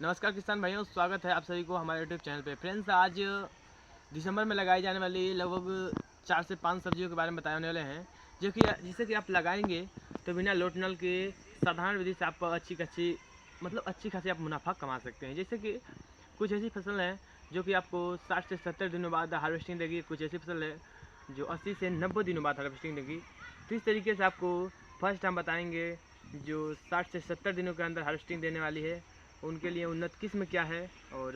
नमस्कार किसान भाइयों, स्वागत है आप सभी को हमारे यूट्यूब चैनल पे। फ्रेंड्स, आज दिसंबर में लगाई जाने वाली लगभग 4 से 5 सब्जियों के बारे में बताने वाले हैं, जो कि जिसे कि आप लगाएंगे तो बिना लोट नल के साधारण विधि से आप अच्छी खासी आप मुनाफा कमा सकते हैं। जैसे कि कुछ ऐसी फसल है जो कि आपको 60 से 70 दिनों बाद हार्वेस्टिंग देगी। कुछ ऐसी फसल है जो 80 से 90 दिनों बाद हार्वेस्टिंग देगी। तो इस तरीके से आपको फर्स्ट हम बताएंगे जो 60 से 70 दिनों के अंदर हार्वेस्टिंग देने वाली है, उनके लिए उन्नत किस्म क्या है और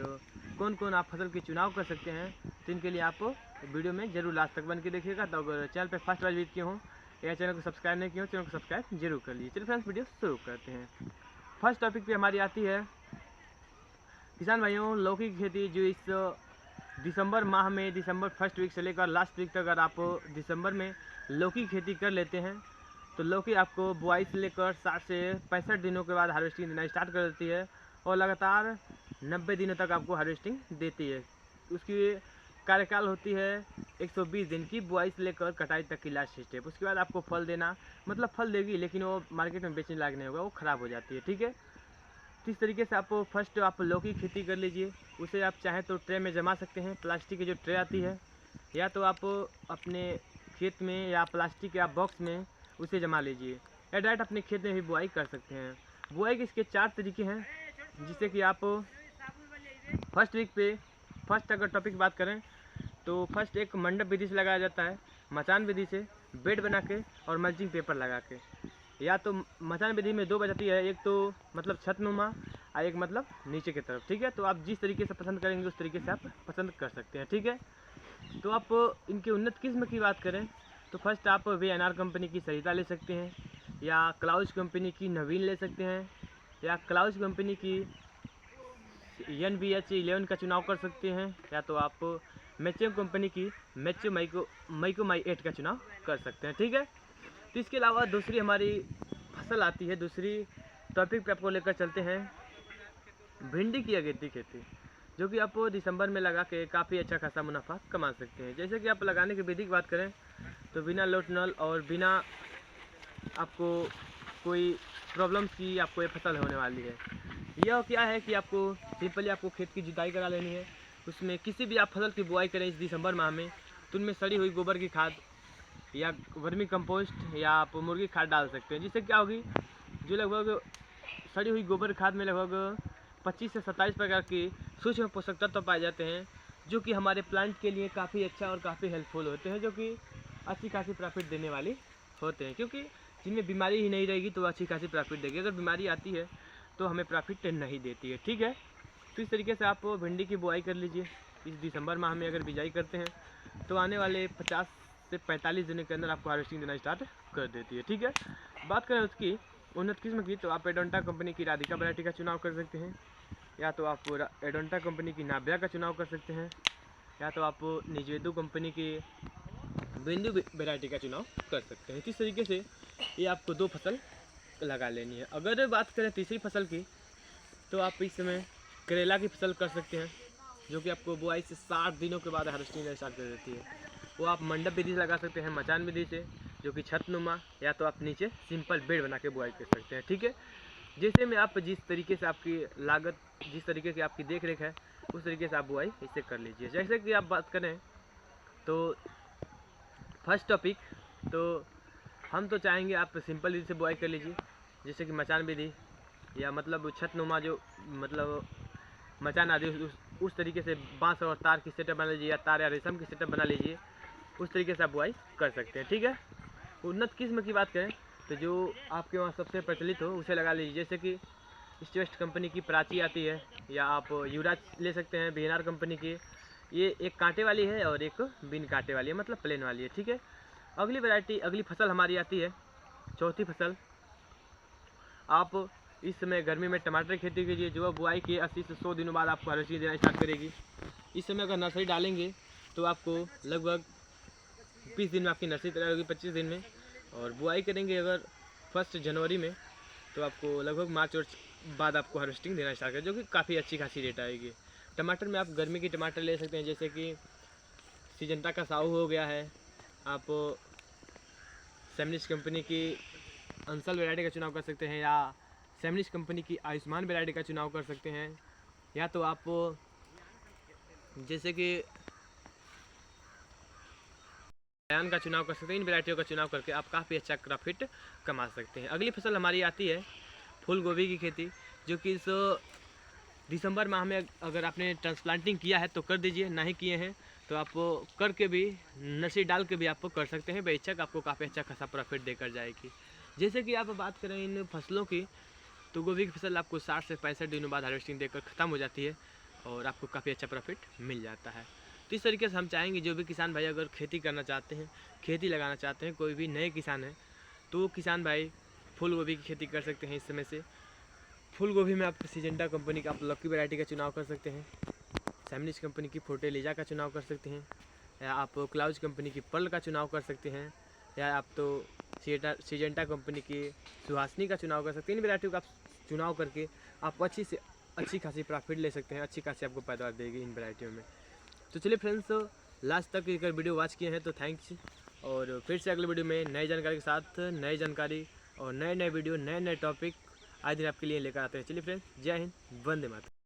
कौन कौन आप फसल के चुनाव कर सकते हैं। तो इनके लिए आप वीडियो में जरूर लास्ट तक बन के देखिएगा। तो अगर चैनल पर फर्स्ट बार विजिट किए हों या चैनल को सब्सक्राइब नहीं किए हो, चैनल को सब्सक्राइब जरूर कर लीजिए। चलिए फ्रेंड्स, वीडियो शुरू करते हैं। फर्स्ट टॉपिक पे हमारी आती है किसान भाइयों, लौकी की खेती। जो इस दिसंबर माह में, दिसंबर फर्स्ट वीक से लेकर लास्ट वीक तक अगर आप दिसंबर में लौकी की खेती कर लेते हैं तो लौकी आपको बुआई से लेकर 60 से 65 दिनों के बाद हार्वेस्टिंग देना स्टार्ट कर देती है और लगातार 90 दिनों तक आपको हार्वेस्टिंग देती है। उसकी कार्यकाल होती है 120 दिन की, बुआई से लेकर कटाई तक की लास्ट स्टेप। उसके बाद आपको फल देना, मतलब फल देगी लेकिन वो मार्केट में बेचने लायक नहीं होगा, वो ख़राब हो जाती है। ठीक है, तो इस तरीके से आप फर्स्ट आप लौकी की खेती कर लीजिए। उसे आप चाहें तो ट्रे में जमा सकते हैं, प्लास्टिक की जो ट्रे आती है, या तो आप अपने खेत में या प्लास्टिक या बॉक्स में उसे जमा लीजिए, या डायरेक्ट अपने खेत में भी बुआई कर सकते हैं। बुआई के इसके 4 तरीके हैं, जिससे कि आप फर्स्ट वीक पे फर्स्ट अगर टॉपिक की बात करें तो फर्स्ट एक मंडप विधि से लगाया जाता है, मचान विधि से, बेड बना के और मल्चिंग पेपर लगा के। या तो मचान विधि में 2 बजाती है, एक तो मतलब छतनुमा और एक मतलब नीचे की तरफ। ठीक है, तो आप जिस तरीके से पसंद करेंगे उस तरीके से आप पसंद कर सकते हैं। ठीक है, तो आप इनके उन्नत किस्म की बात करें तो फर्स्ट आप VNR कंपनी की सरिता ले सकते हैं, या क्लाउज कंपनी की नवीन ले सकते हैं, या क्लाउज कंपनी की NBH11 का चुनाव कर सकते हैं, या तो आप मैच्यो कंपनी की मैच्यो माइको माई 8 का चुनाव कर सकते हैं। ठीक है, तो इसके अलावा दूसरी हमारी फसल आती है, दूसरी टॉपिक पे आपको लेकर चलते हैं, भिंडी की अगेती खेती, जो कि आप दिसंबर में लगा के काफ़ी अच्छा खासा मुनाफा कमा सकते हैं। जैसे कि आप लगाने की विधि की बात करें तो बिना लोट नल और बिना आपको कोई प्रॉब्लम्स की आपको ये फसल होने वाली है। यह क्या है कि आपको सिंपली आपको खेत की जुताई करा लेनी है। उसमें किसी भी आप फसल की बुआई करें इस दिसंबर माह में तो उनमें सड़ी हुई गोबर की खाद या वर्मी कंपोस्ट या आप मुर्गी खाद डाल सकते हैं, जिससे क्या होगी, जो लगभग सड़ी हुई गोबर खाद में लगभग 25 से 27 प्रकार के सूक्ष्म पोषक तत्व पाए जाते हैं, जो कि हमारे प्लांट के लिए काफ़ी अच्छा और काफ़ी हेल्पफुल होते हैं, जो कि अच्छी खासी प्रॉफिट देने वाली होते हैं। क्योंकि जिनमें बीमारी ही नहीं रहेगी तो अच्छी खासी प्रॉफिट देगी, अगर बीमारी आती है तो हमें प्रॉफिट नहीं देती है। ठीक है, तो इस तरीके से आप भिंडी की बुआई कर लीजिए। इस दिसंबर माह में अगर बिजाई करते हैं तो आने वाले 50 से 45 दिनों के अंदर आपको हार्वेस्टिंग देना स्टार्ट कर देती है। ठीक है, बात करें उसकी उन्नत किस्म की तो आप एडोंटा कंपनी की राधिका वैरायटी का चुनाव कर सकते हैं, या तो आप एडोंटा कंपनी की नाब्या का चुनाव कर सकते हैं, या तो आप निजेदू कंपनी की बिंदु वैरायटी का चुनाव कर सकते हैं। इस तरीके से ये आपको 2 फसल लगा लेनी है। अगर बात करें तीसरी फसल की तो आप इस समय करेला की फसल कर सकते हैं, जो कि आपको बुआई से 60 दिनों के बाद हार्वेस्टिंग स्टार्ट कर देती है। वो आप मंडप विधि से लगा सकते हैं, मचान विधि से, जो कि छतनुमा, या तो आप नीचे सिंपल बेड बना के बुआई कर सकते हैं। ठीक है, जैसे में आप जिस तरीके से आपकी लागत, जिस तरीके की आपकी देख रेख है उस तरीके से आप बुआई इससे कर लीजिए। जैसे कि आप बात करें तो फर्स्ट टॉपिक, तो हम तो चाहेंगे आप सिंपल विधि से बुआई कर लीजिए, जैसे कि मचान विधि या मतलब छतनुमा, जो मतलब मचान आदि उस तरीके से बांस और तार की सेटअप बना लीजिए, या तार या रेशम की सेटअप बना लीजिए, उस तरीके से आप बुआई कर सकते हैं। ठीक है, उन्नत किस्म की बात करें तो जो आपके वहाँ सबसे प्रचलित हो उसे लगा लीजिए, जैसे कि ईस्ट कंपनी की प्राची आती है, या आप युवराज ले सकते हैं VNR कंपनी की। ये एक कांटे वाली है और एक बिन कांटे वाली है, मतलब प्लेन वाली है। ठीक है, अगली वैरायटी, अगली फसल हमारी आती है, चौथी फसल। आप इस समय गर्मी में टमाटर की खेती कीजिए, जो बुआई के 80 से 100 दिनों बाद आपको हार्वेस्टिंग देना स्टार्ट करेगी। इस समय अगर नर्सरी डालेंगे तो आपको लगभग 20 दिन में आपकी नर्सरी तैयार होगी, 25 दिन में। और बुआई करेंगे अगर 1 जनवरी में तो आपको लगभग मार्च और बाद आपको हार्वेस्टिंग देना स्टार्ट करें, जो कि काफ़ी अच्छी खासी रेट आएगी। टमाटर में आप गर्मी की टमाटर ले सकते हैं, जैसे कि सिजंटा का साहू हो गया है, आप सेमनिस कंपनी की अंसल वैरायटी का चुनाव कर सकते हैं, या सेमनिस कंपनी की आयुष्मान वैरायटी का चुनाव कर सकते हैं, या तो आप जैसे कि बयान का चुनाव कर सकते हैं। इन वैरायटियों का चुनाव करके आप काफ़ी अच्छा प्रॉफिट कमा सकते हैं। अगली फसल हमारी आती है फूल गोभी की खेती, जो कि इस दिसंबर माह में अगर आपने ट्रांसप्लांटिंग किया है तो कर दीजिए, नहीं किए हैं तो आप करके भी नर्सरी डाल के भी आप कर सकते हैं। बेशक आपको काफ़ी अच्छा खासा प्रॉफिट देकर जाएगी। जैसे कि आप बात करें इन फसलों की, तो गोभी की फसल आपको 60 से 65 दिनों बाद हार्वेस्टिंग देकर ख़त्म हो जाती है और आपको काफ़ी अच्छा प्रॉफिट मिल जाता है। तो इस तरीके से हम चाहेंगे जो भी किसान भाई अगर खेती करना चाहते हैं, खेती लगाना चाहते हैं, कोई भी नए किसान हैं, तो वो किसान भाई फूल गोभी की खेती कर सकते हैं। इस समय से फूल गोभी में आप सिजेंटा कंपनी का आप लकी वैरायटी का चुनाव कर सकते हैं, सेमनिस कंपनी की फोर्टेलिजा का चुनाव कर सकते हैं, या आप क्लाउज कंपनी की पर्ल का चुनाव कर सकते हैं, या आप तो सिजेंटा कंपनी की सुहासनी का चुनाव कर सकते हैं। इन वैरायटियों का आप चुनाव करके आप अच्छी से अच्छी खासी प्रॉफिट ले सकते हैं, अच्छी खासी आपको पैदावार देगी इन वैरायटियों में। तो चलिए फ्रेंड्स, लास्ट तक अगर वीडियो वॉच किए हैं तो थैंक्स, और फिर से अगले वीडियो में नई जानकारी के साथ नई जानकारी और नए नए वीडियो, नए नए टॉपिक आज दिन आपके लिए लेकर आते हैं। चलिए फ्रेंड्स, जय हिंद, वंदे मातरम।